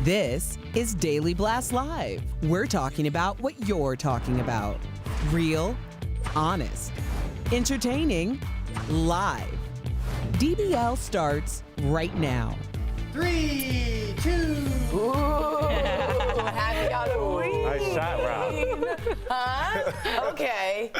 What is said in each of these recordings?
This is Daily Blast Live. We're talking about what you're talking about. Real, honest, entertaining, live. DBL starts right now. 3, 2. Happy Halloween. Nice shot, Rob. Huh? Okay.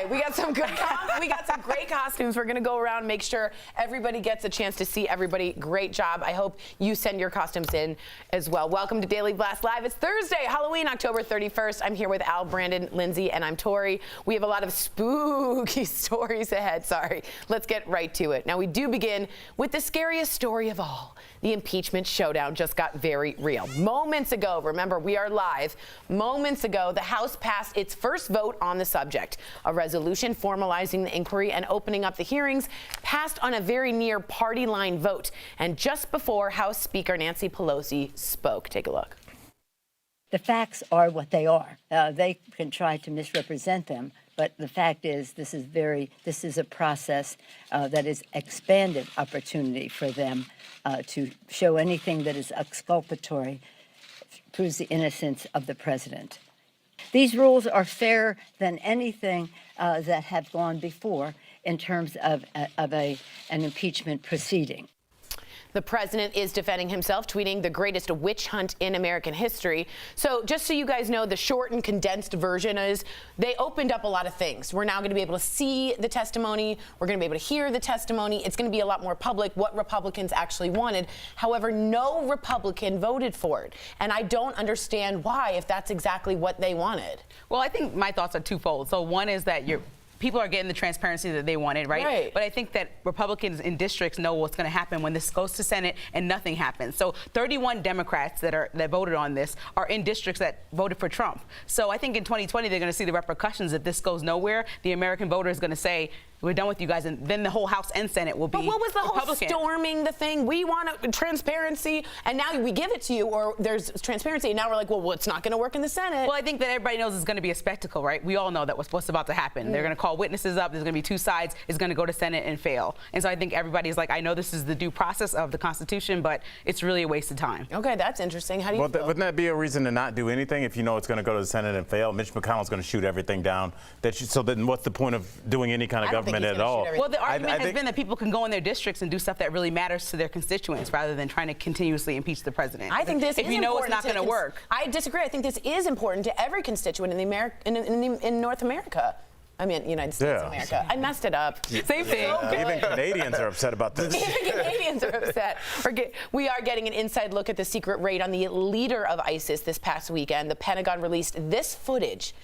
We got some great costumes. We're gonna go around and make sure everybody gets a chance to see everybody. Great job. I hope you send your costumes in as well. Welcome to Daily Blast Live. It's Thursday, Halloween, October 31st. I'm here with Al, Brandon, Lindsay, and I'm Tori. We have a lot of spooky stories ahead. Sorry. Let's get right to it. Now, we do begin with the scariest story of all. The impeachment showdown just got very real. Moments ago, remember, we are live. Moments ago, the House passed its first vote on the subject. A resolution formalizing the inquiry and opening up the hearings passed on a very near party line vote. And just before House Speaker Nancy Pelosi spoke. Take a look. The facts are what they are. They can try to misrepresent them, but the fact is this is a process that is expanded opportunity for them to show anything that is exculpatory, proves the innocence of the president. These rules are fairer than anything that have gone before in terms of an impeachment proceeding. The president is defending himself, tweeting the greatest witch hunt in American history. So just so you guys know, the short and condensed version is they opened up a lot of things. We're now going to be able to see the testimony. We're going to be able to hear the testimony. It's going to be a lot more public what Republicans actually wanted. However, no Republican voted for it. And I don't understand why, if that's exactly what they wanted. Well, I think my thoughts are twofold. So one is that people are getting the transparency that they wanted, right? But I think that Republicans in districts know what's going to happen when this goes to Senate and nothing happens. So 31 Democrats that voted on this are in districts that voted for Trump. So I think in 2020 they're going to see the repercussions. If this goes nowhere, the American voter is going to say, we're done with you guys, and then the whole House and Senate will be But what was the Republican. whole storming the thing? We want transparency, and now we give it to you, or there's transparency, and now we're like, well, it's not going to work in the Senate. Well, I think that everybody knows it's going to be a spectacle, right? We all know that what's about to happen. They're going to call witnesses up. There's going to be two sides. It's going to go to Senate and fail. And so I think everybody's like, I know this is the due process of the Constitution, but it's really a waste of time. Okay, that's interesting. How do you feel? Wouldn't that be a reason to not do anything if you know it's going to go to the Senate and fail? Mitch McConnell's going to shoot everything down. So then what's the point of doing any kind of government at all? Well, the argument has been that people can go in their districts and do stuff that really matters to their constituents rather than trying to continuously impeach the president. I think this if is you know important it's not going to work. I disagree. I think this is important to every constituent in North America. I mean, United States of America. I messed it up. Same thing. Even Canadians are upset about this. Even Canadians are upset. We are getting an inside look at the secret raid on the leader of ISIS this past weekend. The Pentagon released this footage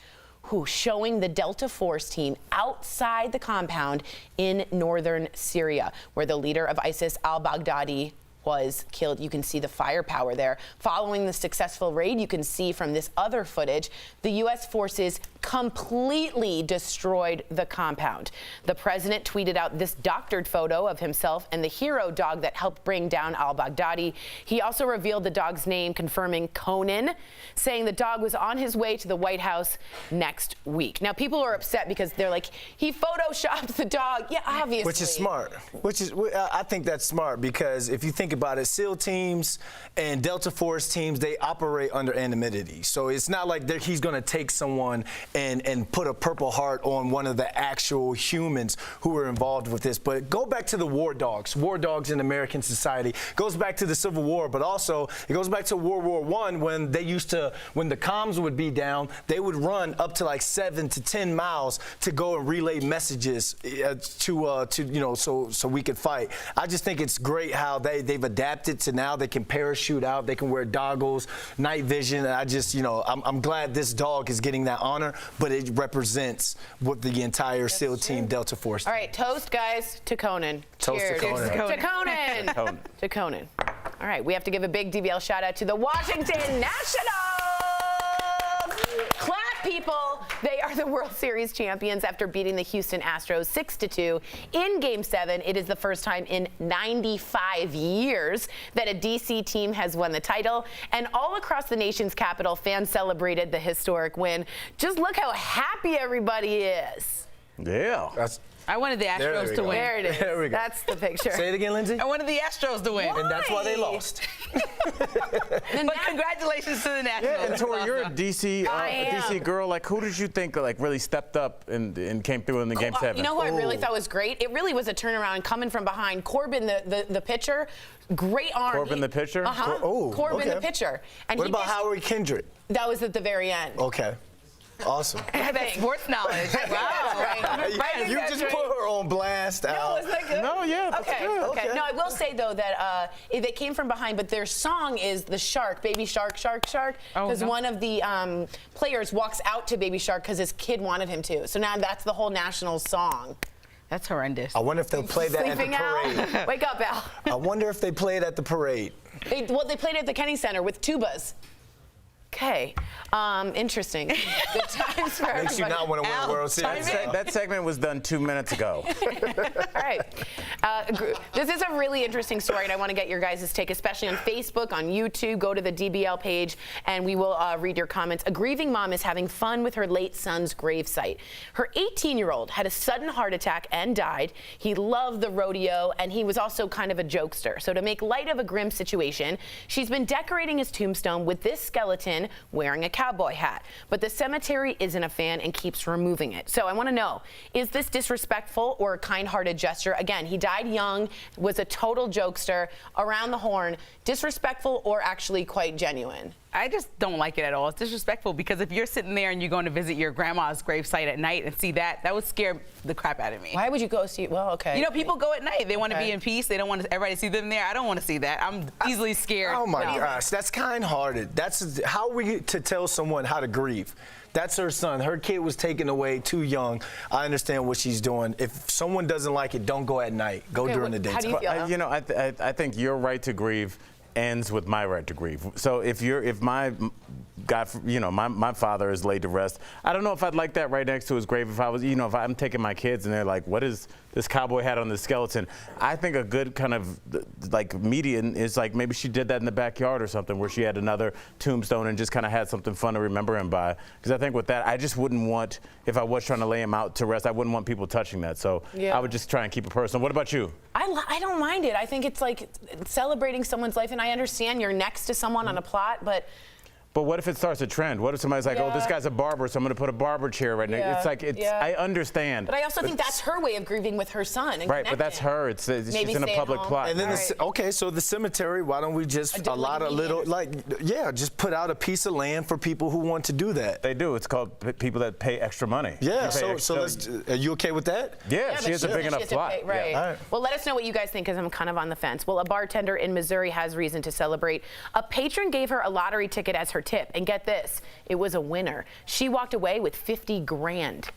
showing the Delta Force team outside the compound in northern Syria, where the leader of ISIS, al-Baghdadi, was killed. You can see the firepower there. Following the successful raid, you can see from this other footage, the U.S. forces completely destroyed the compound. The president tweeted out this doctored photo of himself and the hero dog that helped bring down al-Baghdadi. He also revealed the dog's name, confirming Conan, saying the dog was on his way to the White House next week. Now, people are upset because they're like, he photoshopped the dog. Yeah, obviously. Which is smart. I think that's smart because if you think about it, SEAL teams and Delta Force teams, they operate under anonymity. So it's not like he's going to take someone and put a Purple Heart on one of the actual humans who were involved with this. But go back to the war dogs in American society. Goes back to the Civil War, but also it goes back to World War I when when the comms would be down, they would run up to like 7 to 10 miles to go and relay messages so we could fight. I just think it's great how they've adapted to now they can parachute out, they can wear goggles, night vision. And I just, I'm glad this dog is getting that honor, but it represents what the entire SEAL team Delta Force. All right, toast, guys, to Conan. Toast Cheers. to Conan. To Conan. To Conan. All right, we have to give a big DBL shout out to the Washington Nationals. Clap, people. They are the World Series champions after beating the Houston Astros 6-2 in Game 7. It is the first time in 95 years that a DC team has won the title. And all across the nation's capital, fans celebrated the historic win. Just look how happy everybody is. Yeah. I wanted the Astros to win. There it is. There we go. That's the picture. Say it again, Lindsay. I wanted the Astros to win. And that's why they lost. But congratulations to the Nationals. Yeah, and Tori, you're a DC girl. Like, who did you think like really stepped up and came through in the Game 7? You know who I really thought was great? It really was a turnaround coming from behind. Corbin, the pitcher, great arm. Corbin, the pitcher? Corbin, the pitcher. And what about Howard Kendrick? That was at the very end. Okay. Awesome. I have that sports knowledge. Wow. You just put her on blast out. Was that good? No, yeah, that's good. Okay. No, I will say though that they came from behind, but their song is the Shark, Baby Shark, Shark, Shark, because one of the players walks out to Baby Shark because his kid wanted him to. So now that's the whole national song. That's horrendous. I wonder if they'll play that at the parade. Out? Wake up, Al. I wonder if they play it at the parade. They played it at the Kenny Center with tubas. Okay, interesting. Good times for everybody. Makes you not want to win a World Series. That segment was done 2 minutes ago. All right. This is a really interesting story, and I want to get your guys' take, especially on Facebook, on YouTube. Go to the DBL page, and we will read your comments. A grieving mom is having fun with her late son's gravesite. Her 18-year-old had a sudden heart attack and died. He loved the rodeo, and he was also kind of a jokester. So to make light of a grim situation, she's been decorating his tombstone with this skeleton wearing a cowboy hat. But the cemetery isn't a fan and keeps removing it. So I want to know, is this disrespectful or a kind-hearted gesture? Again, he died young, was a total jokester, around the horn. Disrespectful or actually quite genuine? I just don't like it at all. It's disrespectful because if you're sitting there and you're going to visit your grandma's gravesite at night and see that would scare the crap out of me. Why would you go see? Well, okay. You know, people go at night. They want to be in peace. They don't want everybody to see them there. I don't want to see that. I'm easily scared. Oh my gosh, that's kind-hearted. That's how are we to tell someone how to grieve? That's her son. Her kid was taken away too young. I understand what she's doing. If someone doesn't like it, don't go at night. Go during the day. How do you feel? You know, I think your right to grieve ends with my right to grieve. So if my God, you know, my father is laid to rest, I don't know if I'd like that right next to his grave. If I was, you know, if I'm taking my kids and they're like, what is this cowboy hat on the skeleton? I think a good kind of like median is like maybe she did that in the backyard or something where she had another tombstone and just kind of had something fun to remember him by. Because I think with that, I just wouldn't want, if I was trying to lay him out to rest, I wouldn't want people touching that. So I would just try and keep it personal. What about you? I don't mind it. I think it's like celebrating someone's life, and I understand you're next to someone on a plot, but what if it starts a trend? What if somebody's like, oh, this guy's a barber, so I'm going to put a barber chair right now? It's like, I understand. But I also think that's her way of grieving with her son. And right, but that's her. She's in a public plot. And then, so the cemetery, why don't we just, just put out a piece of land for people who want to do that? They do. It's called people that pay extra money. Yeah, so let's, are you okay with that? Yeah, she has a big enough plot. Right. Yeah. Right. Well, let us know what you guys think, because I'm kind of on the fence. Well, a bartender in Missouri has reason to celebrate. A patron gave her a lottery ticket as her tip, and get this, it was a winner. She walked away with 50 grand.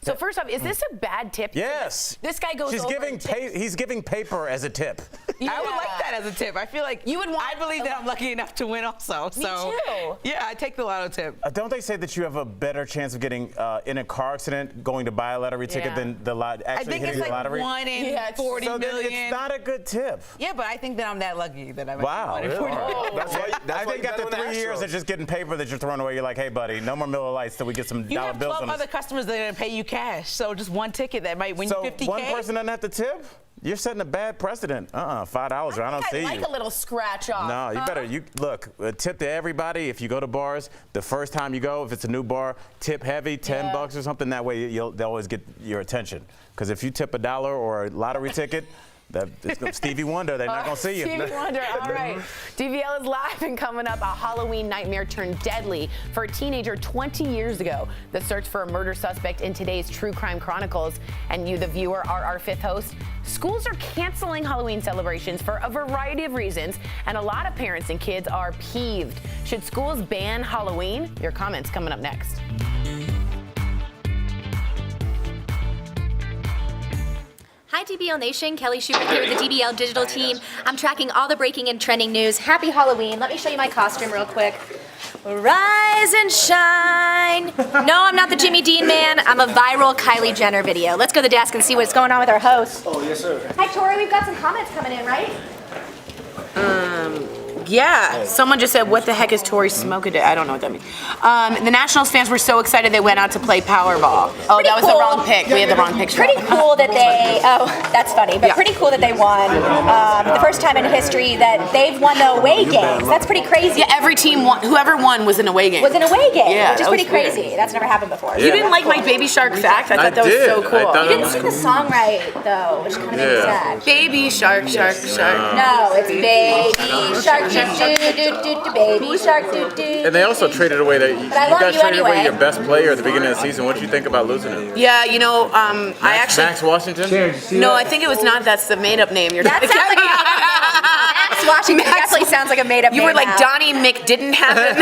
So first off, is this a bad tip? Yes. This guy goes he's giving paper as a tip. Yeah. I would like that as a tip. I feel like I believe that I'm lucky enough to win also. Me too. Yeah, I take the lotto tip. Don't they say that you have a better chance of getting in a car accident going to buy a lottery ticket than the actually hitting the lottery? I think it's like 1 in 40 so million. It's not a good tip. Yeah, but I think that I'm that lucky that I'm wow. 1 in 40 million. That's I think after 3 years of just getting paper that you're throwing away, you're like, hey, buddy, no more Miller Lights till we get some dollar bills on us. You have 12 other customers that are going to pay you cash, so just one ticket that might win you 50K. So one person doesn't have to tip? You're setting a bad precedent. $5 or I don't see you. I like a little scratch off. No, you better, look, tip to everybody. If you go to bars, the first time you go, if it's a new bar, tip heavy, $10 or something. That way they'll always get your attention. Because if you tip $1 or a lottery ticket, it's Stevie Wonder, they're not going to see you. Stevie Wonder, all right. DBL is live and coming up, a Halloween nightmare turned deadly for a teenager 20 years ago. The search for a murder suspect in today's True Crime Chronicles. And you, the viewer, are our fifth host. Schools are canceling Halloween celebrations for a variety of reasons, and a lot of parents and kids are peeved. Should schools ban Halloween? Your comments coming up next. Hi DBL Nation, Kelly Schubert here with the DBL digital team. I'm tracking all the breaking and trending news. Happy Halloween. Let me show you my costume real quick. Rise and shine. No, I'm not the Jimmy Dean man. I'm a viral Kylie Jenner video. Let's go to the desk and see what's going on with our host. Oh, yes, sir. Hi Tori, we've got some comments coming in, right? Yeah, someone just said, what the heck is Tori smoking? I don't know what that means. The Nationals fans were so excited they went out to play Powerball. Oh, that was the wrong pick. We had the wrong picture. Pretty cool that they, that's funny, but pretty cool that they won. The first time in history that they've won the away games. That's pretty crazy. Yeah, every team won, whoever won was an away game. Was an away game, Yeah, which is that was pretty crazy. That's never happened before. You didn't like my Baby Shark fact? I thought that was so cool. You didn't sing the song right, though, which kind of made me sad. Baby Shark, Shark, Shark. No, it's Baby Shark, do, Baby Shark, do. And they also traded away that you I love guys you traded away anyway. your best player at the beginning of the season. What did you think about losing him? Yeah, you know, I actually. Max Washington? No, I think it was not. That's the made-up name. You're That sounds like Max Washington definitely sounds like a made-up name. You were like now. Donnie Mick didn't happen.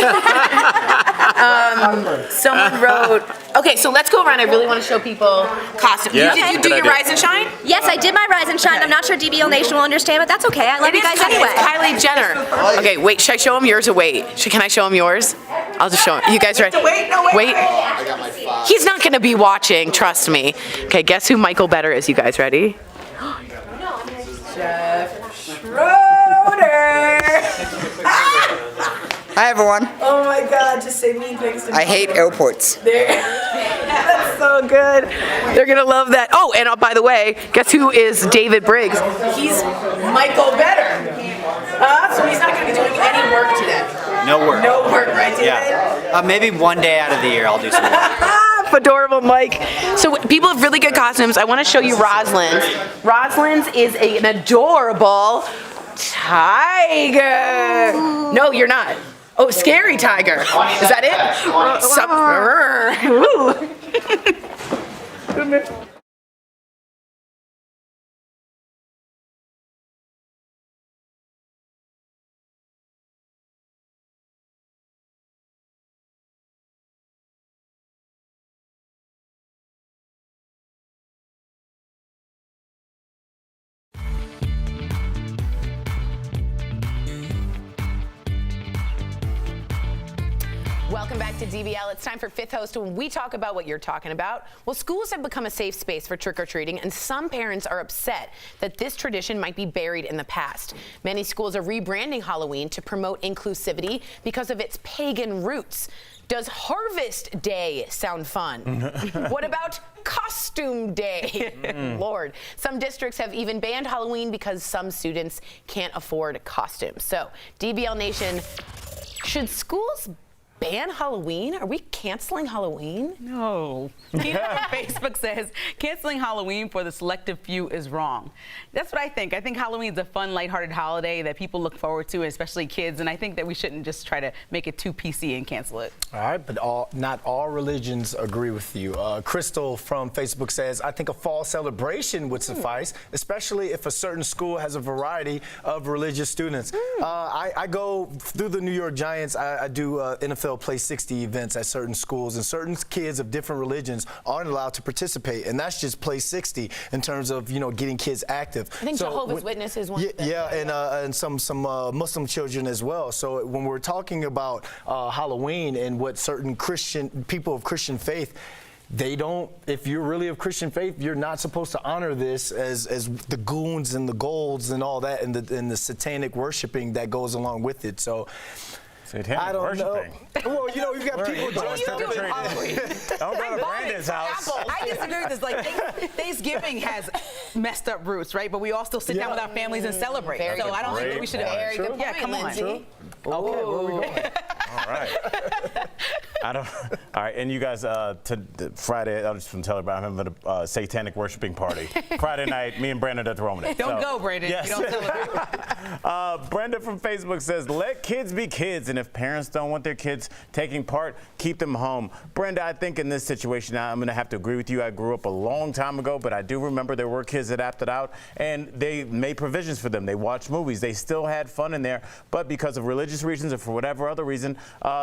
Someone wrote. Okay, so let's go around. I really want to show people costumes. Yeah, Did you do good your idea. Rise and Shine? Yes, I did my Rise and Shine. I'm not sure DBL Nation will understand, but that's okay. I love you guys anyway. It's Kylie Jenner. Okay, wait. Should I show him yours or wait? Can I show him yours? I'll just show him. You guys ready? Wait. He's not going to be watching. Trust me. Okay, guess who Michael Better is? You guys ready? Hi everyone. Oh my God! Just say mean things to me. I hate airports. That's so good. They're gonna love that. Oh, and by the way, guess who is David Briggs? He's Michael Better. So he's not gonna be doing any work today. No work. No work, right, David? Yeah. Maybe one day out of the year I'll do some work. Adorable Mike. So people have really good costumes. I want to show you Rosalind's. Rosalind's is an adorable tiger. No, you're not. Oh, scary tiger. Is that it? Welcome back to DBL. It's time for Fifth Host when we talk about what you're talking about. Well, schools have become a safe space for trick-or-treating, and some parents are upset that this tradition might be buried in the past. Many schools are rebranding Halloween to promote inclusivity because of its pagan roots. Does Harvest Day sound fun? What about Costume Day? Lord. Some districts have even banned Halloween because some students can't afford costumes. So, DBL Nation, should schools ban Halloween? Are we canceling Halloween? No. Facebook says canceling Halloween for the selective few is wrong. That's what I think. I think Halloween is a fun, lighthearted holiday that people look forward to, especially kids, and I think that we shouldn't just try to make it too PC and cancel it. All right, but not all religions agree with you. Crystal from Facebook says, I think a fall celebration would suffice, especially if a certain school has a variety of religious students. I go through the New York Giants. I do NFL Play 60 events at certain schools, and certain kids of different religions aren't allowed to participate, and that's just Play 60 in terms of getting kids active. I think Jehovah's Witness is one of them. Yeah, and some Muslim children as well. So when we're talking about Halloween and what certain people of Christian faith, they don't, if you're really of Christian faith, you're not supposed to honor this as the goons and the golds and all that and the satanic worshiping that goes along with it. So I don't know. Well, you've got people dressed up. Don't go to Brandon's house. I disagree with this. Like, Thanksgiving has messed up roots, right? But we all still sit down with our families and celebrate. So I don't think that we should. Very good point, Yeah, come on. Lindsay. Okay, where are we going? All right. All right, and you guys, Friday, I'll just tell everybody, I'm having a satanic worshiping party. Friday night, me and Brandon are throwing it. Don't go, Brandon. Yes. You don't celebrate. Brenda from Facebook says, let kids be kids, and if parents don't want their kids taking part, keep them home. Brenda, I think in this situation, I'm going to have to agree with you. I grew up a long time ago, but I do remember there were kids that opted out, and they made provisions for them. They watched movies. They still had fun in there, but because of religious reasons or for whatever other reason,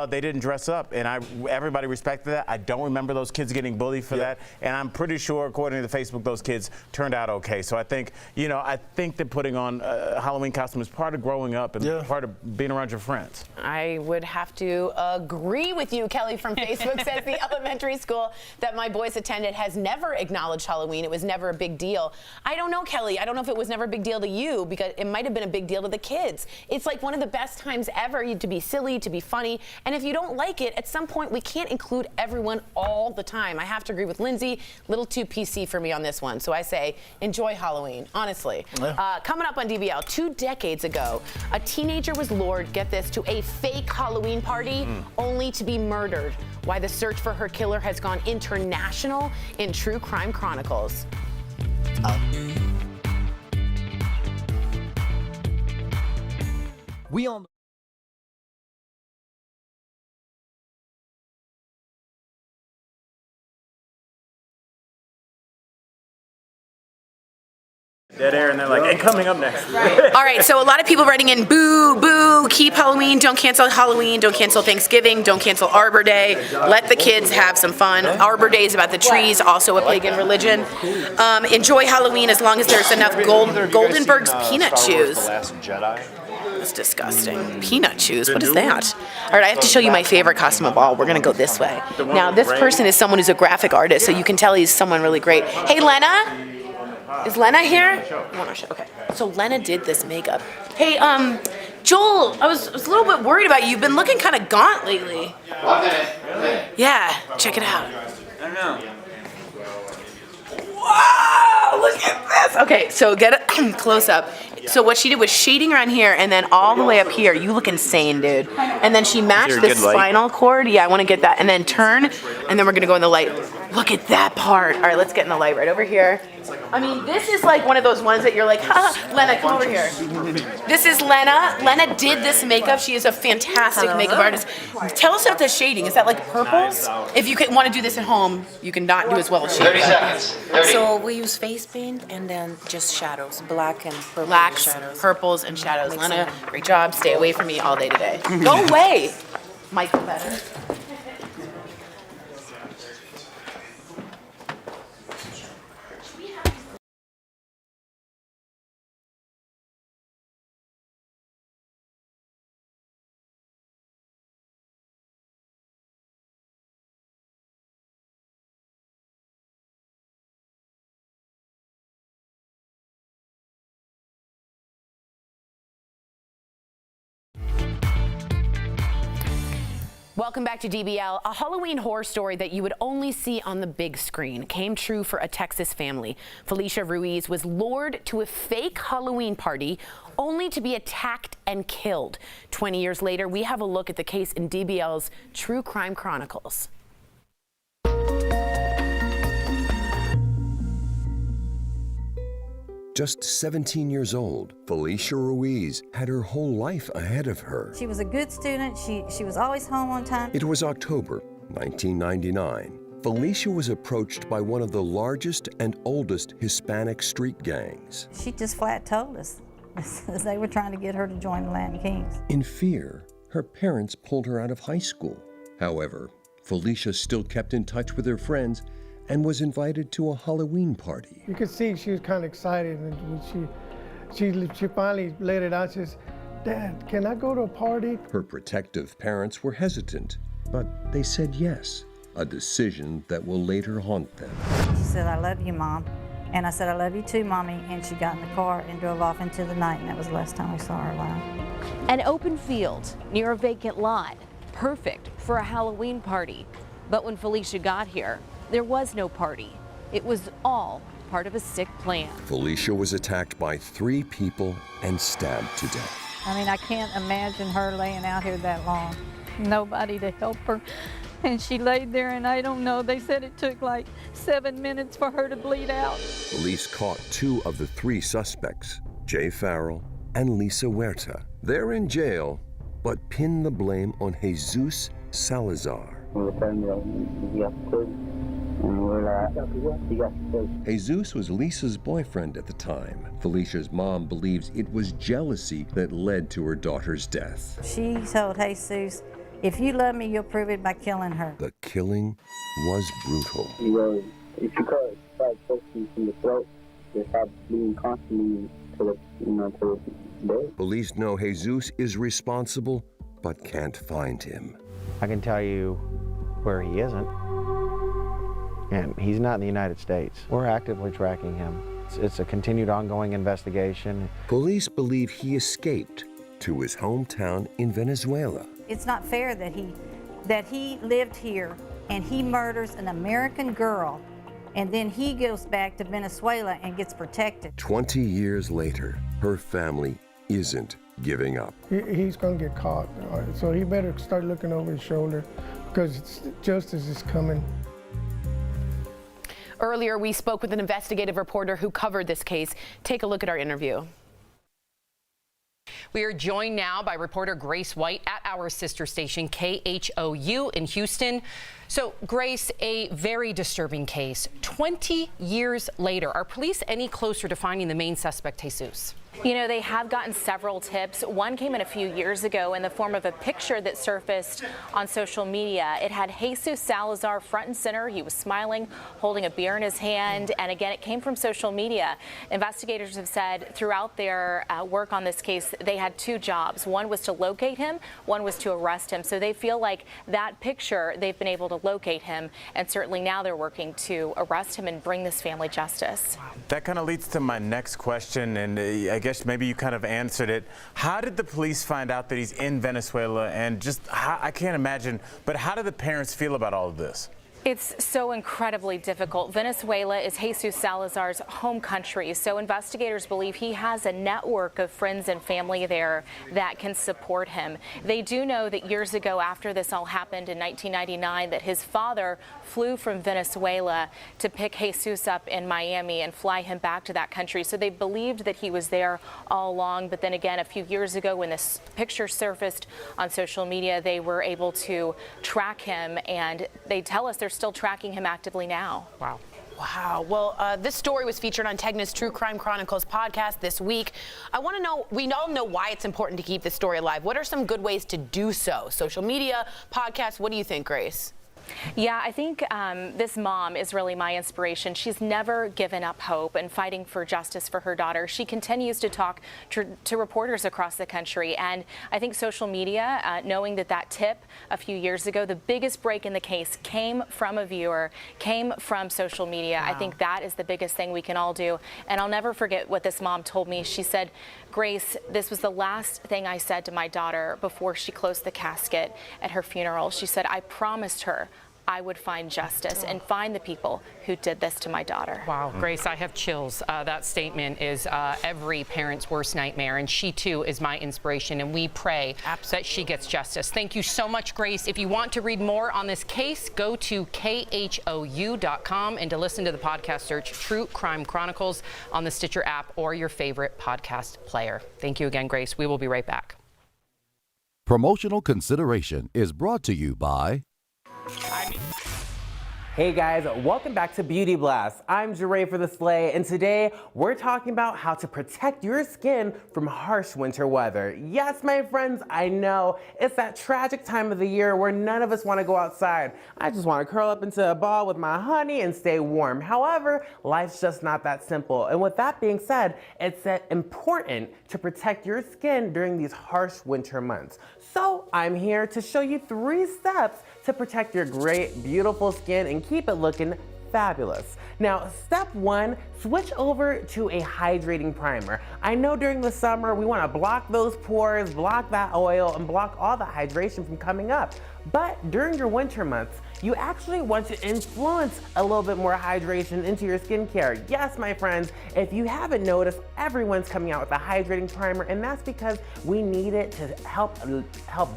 they didn't dress up. And everybody respected that. I don't remember those kids getting bullied for that, and I'm pretty sure, according to Facebook, those kids turned out okay. So I think, I think that putting on a Halloween costume is part of growing up and part of being around your friends. I would have to agree with you. Kelly from Facebook says the elementary school that my boys attended has never acknowledged Halloween. It was never a big deal. I don't know, Kelly. I don't know if it was never a big deal to you, because it might have been a big deal to the kids. It's like one of the best times ever to be silly, to be funny. And if you don't like it, at some point we can't include everyone all the time. I have to agree with Lindsay. A little too PC for me on this one. So I say enjoy Halloween, honestly. Coming up on DBL, 2 decades ago, a teenager was lured, get this, to a fake Halloween party only to be murdered. Why the search for her killer has gone international in True Crime Chronicles. We all Dead air, and they're like, and coming up next. All right, so a lot of people writing in, boo, boo, keep Halloween, don't cancel Halloween, don't cancel Thanksgiving, don't cancel Arbor Day, let the kids have some fun. Arbor Day is about the trees, also a pagan religion. Enjoy Halloween as long as there's enough Goldenberg's peanut chews. That's disgusting. Peanut chews, what is that? All right, I have to show you my favorite costume of all. We're gonna go this way. Now, this person is someone who's a graphic artist, so you can tell he's someone really great. Hey, Lena? Is Lena here? Okay. So Lena did this makeup. Hey, Joel, I was a little bit worried about you. You've been looking kind of gaunt lately. Yeah, check it out. I don't know. Wow, look at this. Okay, so get a close up. So what she did was shading around here and then all the way up here. You look insane, dude. And then she matched the spinal cord. Yeah, I want to get that. And then turn, and then we're going to go in the light. Look at that part. All right, let's get in the light right over here. I mean, this is like one of those ones that you're like, Lena, come over here. This is Lena. Lena did this makeup. She is a fantastic makeup artist. Tell us about the shading. Is that like purples? If you want to do this at home, you can not do as well as she 30 seconds. 30. So we use face paint and then just shadows, black and purple. Blacks, shadows. purples, and shadows. Lena, great job. Stay away from me all day today. Go away. Michael better. Welcome back to DBL. A Halloween horror story that you would only see on the big screen came true for a Texas family. Felicia Ruiz was lured to a fake Halloween party only to be attacked and killed. 20 years later, we have a look at the case in DBL's True Crime Chronicles. Just 17 years old, Felicia Ruiz had her whole life ahead of her. She was a good student. She was always home on time. It was October 1999. Felicia was approached by one of the largest and oldest Hispanic street gangs. She just flat told us they were trying to get her to join the Latin Kings. In fear, her parents pulled her out of high school. However, Felicia still kept in touch with her friends and was invited to a Halloween party. You could see she was kind of excited, and when she finally let it out. She says, "Dad, can I go to a party?" Her protective parents were hesitant, but they said yes, a decision that will later haunt them. She said, "I love you, Mom." And I said, "I love you too, Mommy." And she got in the car and drove off into the night, and that was the last time we saw her alive. An open field near a vacant lot, perfect for a Halloween party. But when Felicia got here, there was no party. It was all part of a sick plan. Felicia was attacked by 3 people and stabbed to death. I mean, I can't imagine her laying out here that long. Nobody to help her. And she laid there, and I don't know, they said it took like 7 minutes for her to bleed out. Police caught 2 of the 3 suspects, Jay Farrell and Lisa Huerta. They're in jail, but pin the blame on Jesus Salazar. Jesus was Lisa's boyfriend at the time. Felicia's mom believes it was jealousy that led to her daughter's death. She told Jesus If you love me, you'll prove it by killing her. The killing was brutal. He goes, if you cut me from the throat, they stop bleeding constantly to the day. Police know Jesus is responsible, but can't find him. I can tell you where he isn't, and he's not in the United States. We're actively tracking him. It's a continued ongoing investigation. Police believe he escaped to his hometown in Venezuela. It's not fair that he lived here and he murders an American girl, and then he goes back to Venezuela and gets protected. 20 years later, her family isn't giving up. He's going to get caught, so he better start looking over his shoulder because justice is coming. Earlier, we spoke with an investigative reporter who covered this case. Take a look at our interview. We are joined now by reporter Grace White at our sister station, KHOU in Houston. So, Grace, a very disturbing case. 20 years later, are police any closer to finding the main suspect, Jesus? You know, they have gotten several tips. One came in a few years ago in the form of a picture that surfaced on social media. It had Jesus Salazar front and center. He was smiling, holding a beer in his hand. And again, it came from social media. Investigators have said throughout their work on this case, they had two jobs. One was to locate him, one was to arrest him. So they feel like that picture, they've been able to locate him. And certainly now they're working to arrest him and bring this family justice. That kind of leads to my next question, and I guess maybe you kind of answered it. How did the police find out that he's in Venezuela? And just, I can't imagine, but how do the parents feel about all of this? It's so incredibly difficult. Venezuela is Jesus Salazar's home country, so investigators believe he has a network of friends and family there that can support him. They do know that years ago, after this all happened in 1999, that his father flew from Venezuela to pick Jesus up in Miami and fly him back to that country. So they believed that he was there all along. But then again, a few years ago, when this picture surfaced on social media, they were able to track him, and they tell us they're still tracking him actively now. Wow. Wow. Well, this story was featured on Tegna's True Crime Chronicles podcast this week. I want to know, we all know why it's important to keep this story alive. What are some good ways to do so? Social media, podcasts, what do you think, Grace? Yeah, I think this mom is really my inspiration. She's never given up hope and fighting for justice for her daughter. She continues to talk to reporters across the country. And I think social media, knowing that tip a few years ago, the biggest break in the case came from a viewer, came from social media. Wow. I think that is the biggest thing we can all do. And I'll never forget what this mom told me. She said, Grace, this was the last thing I said to my daughter before she closed the casket at her funeral. She said, I promised her I would find justice and find the people who did this to my daughter. Wow, Grace, I have chills. That statement is every parent's worst nightmare, and she too is my inspiration, and we pray that she gets justice. Thank you so much, Grace. If you want to read more on this case, go to khou.com, and to listen to the podcast, search True Crime Chronicles on the Stitcher app or your favorite podcast player. Thank you again, Grace. We will be right back. Promotional consideration is brought to you by... Hey guys, welcome back to Beauty Blast. I'm Jeray for the Slay, and today we're talking about how to protect your skin from harsh winter weather. Yes, my friends, I know it's that tragic time of the year where none of us want to go outside. I just want to curl up into a ball with my honey and stay warm. However, life's just not that simple. And with that being said, it's important to protect your skin during these harsh winter months. So I'm here to show you 3 steps to protect your great, beautiful skin and keep it looking fabulous. Now, step 1, switch over to a hydrating primer. I know during the summer we want to block those pores, block that oil, and block all the hydration from coming up. But during your winter months, you actually want to influence a little bit more hydration into your skincare. Yes, my friends, if you haven't noticed, everyone's coming out with a hydrating primer, and that's because we need it to help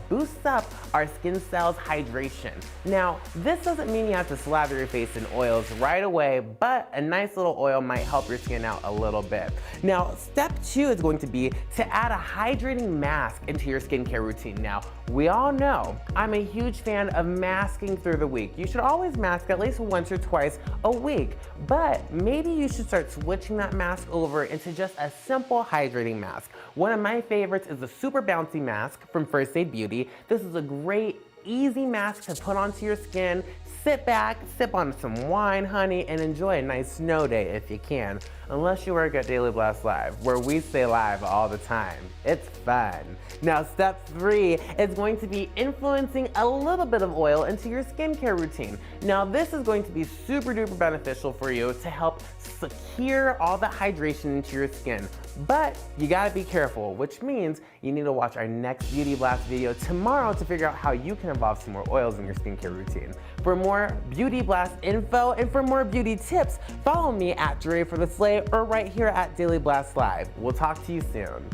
boost up our skin cells' hydration. Now, this doesn't mean you have to slather your face in oils right away, but a nice little oil might help your skin out a little bit. Now, step 2 is going to be to add a hydrating mask into your skincare routine. Now, we all know I'm a huge fan of masking through the week. You should always mask at least once or twice a week, but maybe you should start switching that mask over into just a simple hydrating mask. One of my favorites is the Super Bouncy Mask from First Aid Beauty. This is a great easy mask to put onto your skin. Sit back, sip on some wine, honey, and enjoy a nice snow day if you can. Unless you work at Daily Blast Live, where we stay live all the time. It's fun. Now, step 3 is going to be influencing a little bit of oil into your skincare routine. Now, this is going to be super duper beneficial for you to help secure all the hydration into your skin. But you gotta be careful, which means you need to watch our next Beauty Blast video tomorrow to figure out how you can involve some more oils in your skincare routine. For more Beauty Blast info and for more beauty tips, follow me at Dre for the Slay or right here at Daily Blast Live. We'll talk to you soon.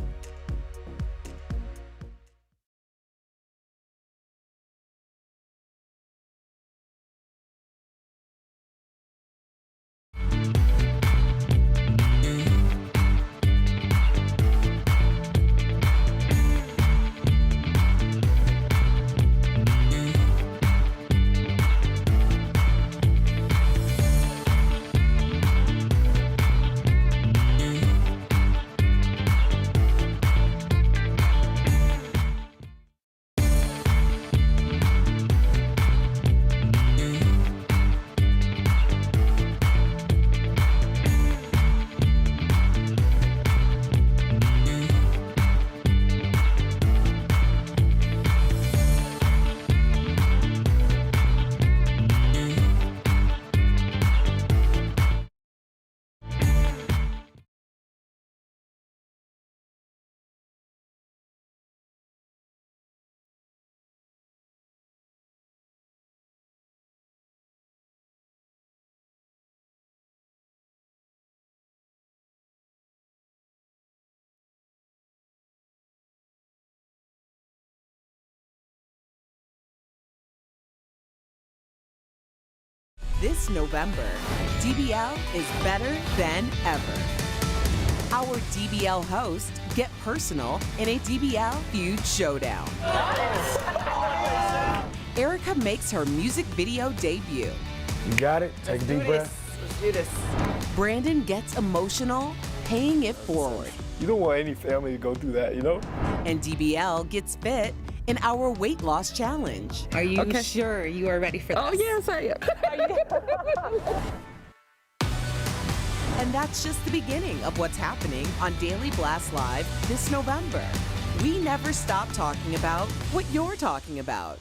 This November, DBL is better than ever. Our DBL hosts get personal in a DBL Feud Showdown. Erica makes her music video debut. You got it. Take a deep breath. Let's do this. Brandon gets emotional, paying it forward. You don't want any family to go through that, you know? And DBL gets fit in our weight loss challenge. Are you sure you are ready for this? Oh, yes, I am. And that's just the beginning of what's happening on Daily Blast Live this November. We never stop talking about what you're talking about.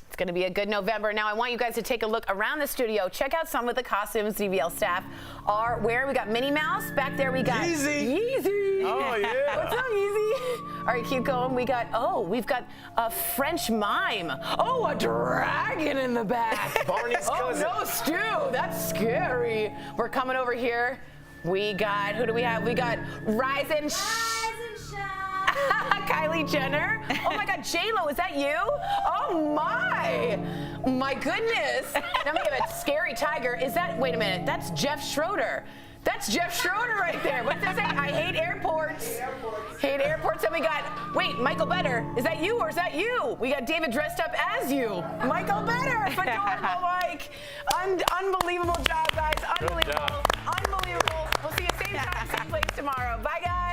It's going to be a good November. Now, I want you guys to take a look around the studio. Check out some of the costumes DBL staff are wearing. We got Minnie Mouse. Back there, we got Yeezy. Oh, yeah. What's up, Yeezy? All right, keep going. We've got a French mime. Oh, a dragon in the back. Barney's cousin. Oh, no, Stu. That's scary. We're coming over here. We got, who do we have? We got Rise and Shine. Kylie Jenner. Oh my God, J-Lo, is that you? Oh my goodness. Now we have a scary tiger. Is that, wait a minute, that's Jeff Schroeder. That's Jeff Schroeder right there. What's that say? I hate airports. Hate airports. And we got, wait, Michael Better. Is that you or is that you? We got David dressed up as you. Michael Better. Adorable, Mike. Unbelievable job, guys. Unbelievable. Unbelievable. We'll see you same time, same place tomorrow. Bye, guys.